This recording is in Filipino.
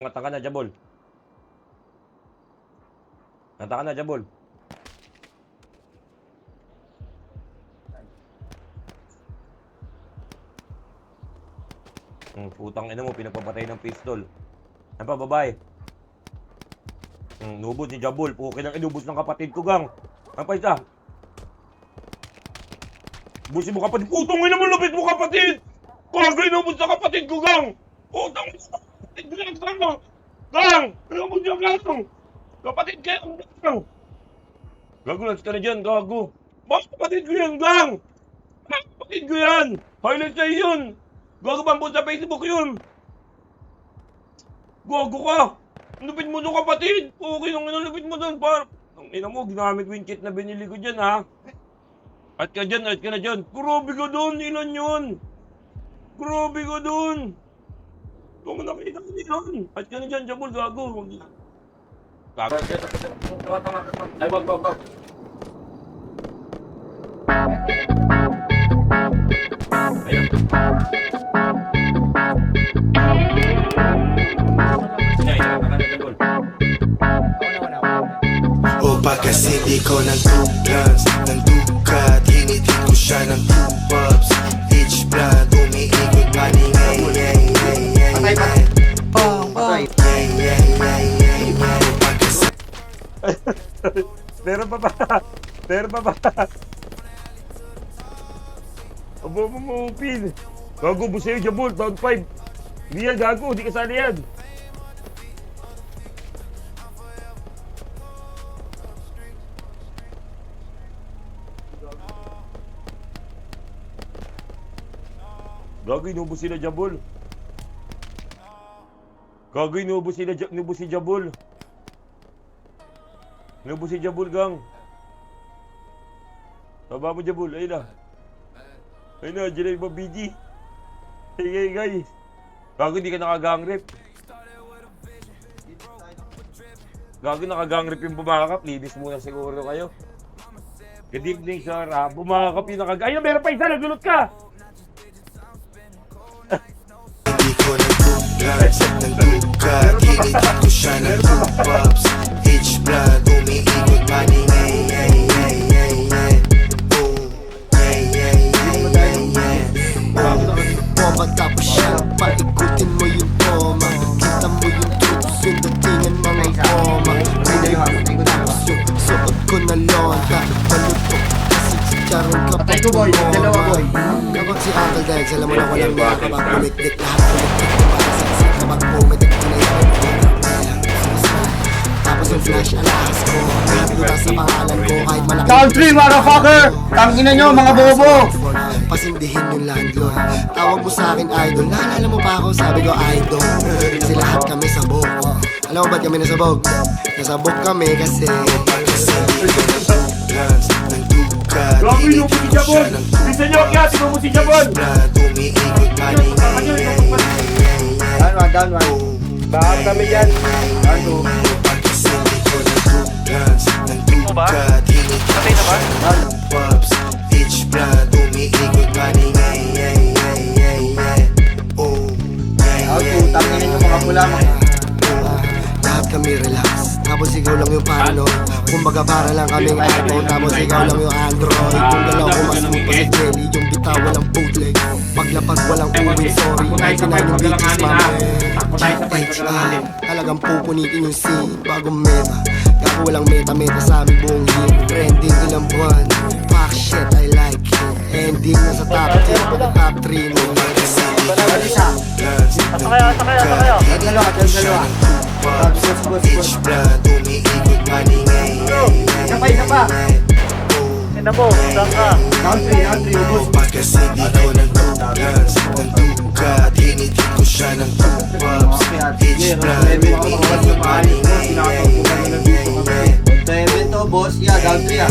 Ngata ka na, Jabol. Ngata ka na, Jabol. Putang ina mo, pinagpapatay ng pistol. Ano pa, babae? Nubos ni Jabol. Okay lang inubos ng kapatid ko, gang. Ano pa isa? Busin mo kapatid. Putang ina mo, lupit mo kapatid! Kung inubos ng kapatid ko, gang! Putang ina mo, kapatid ko lang, gang! Gang! Inubos niya, gang! Kapatid kayo, gang! Gago, lansi ka na dyan, gago. Bakit kapatid ko yan, gang? Bakit kapatid ko yan? Highlight sa'yo yun! Gago bambot sa Facebook yun! Gago ka! Lupit mo doon kapatid! Okay nung inalupit mo doon par... Ang ina mo, ginamit ko yung kit na binili ko dyan ha! At ka dyan, at ka na dyan! Grabe ka doon! Ilan yun? Grabe ka doon! Kung mo nakita ko yun! At ka na dyan, Jabol, gago! Gago! Ay, wag! Opa kasi di ko ng 2 guns, ng dukat. Hinitin ko siya ng 2 pups. Each blood, umiikot paningay. Patay. Meron pa ba? Meron pa ba? Abo mo upin. Gago mo sa'yo, Jabol, round 5. Hindi yan, gago, di kasali yan. Gago, inubos sila, Jabol. Gago, inubos si Jabol. Inubos si Jabol, gang. Taba mo, Jabol, ayun na. Ayun na, dyan na yung mga BG. Hey guys. Gago, hindi ka nakagang rip. Gago, nakagang rip yung bumakap. Linis muna siguro kayo. Good evening, sir. Bumakap yung nakagang. Ayun, meron pa isa, nagulot ka. Hindi ko ng 2 guns, ng dukat. Hinitin ko siya ng 2 pups. Each blood, umiikot paningay. Bomba tapos siya, paikutin mo yung toma. Kita mo yung truth, sundatingan mga koma. Tapos yung suot ko na lonta. Palutok kasi chicharon ka. Patay ko, boy. Dalawa, boy. Kapag si Uncle Dex, alam mo na walang mga kapag pumitik. Lahat pumitik, kumakasaksik. Kapag pumitik, pinayari ko. Tapos yung flash, alas ko. Lahat nila sa pangalan ko, kahit malaki. Country, motherfucker! Tangina nyo, mga bobo! Pasindihin yung landlord. Tawag mo sa akin idol. Naalala mo pa ako, sabi ko idol. Kasi lahat kami sabog. Alam mo ba't kami nasabog? Nasabog kami kasi Guns, ng dukat. Gago, inubos si Jabol. Bisa nyo, kaya sinubos si Jabol. Blood, umiikot paningay. Down one. Bakit kami dyan? Down two. Kasi di ko ng 2 guns, ng dukat. Hinitin ko siya ng 2 pups. Each blood, umiikot paningay. Out two. Tangina nyo, mga pula. lahat kami relax. Tapos ikaw lang yung paranoid. Kumbaga para lang kaming iPhone. Tapos ikaw lang yung Android. Kung galaw ko mas smooth pa sa jelly. Yung bitaw walang bootleg. Paglapag walang uwin, sorry. 99 yung BTS mamay. HR, talagang pupunitin yung scene. Bagong meta, gago walang meta sa aming buong hit. Trending ilang buwan. Fuck shit, I like it. Ending na sa top 10, top 3 no. Sakaya. Dalawa. Each blood, umiikot paningay. Isa pa. Ito po, saan ka? Country, ubos. Kasi di ko ng 2 guns, ng dukat. Hinitin ko siya ng 2 pups. Each blood, umiikot paningay. Seven to, boss. Yeah, country ah.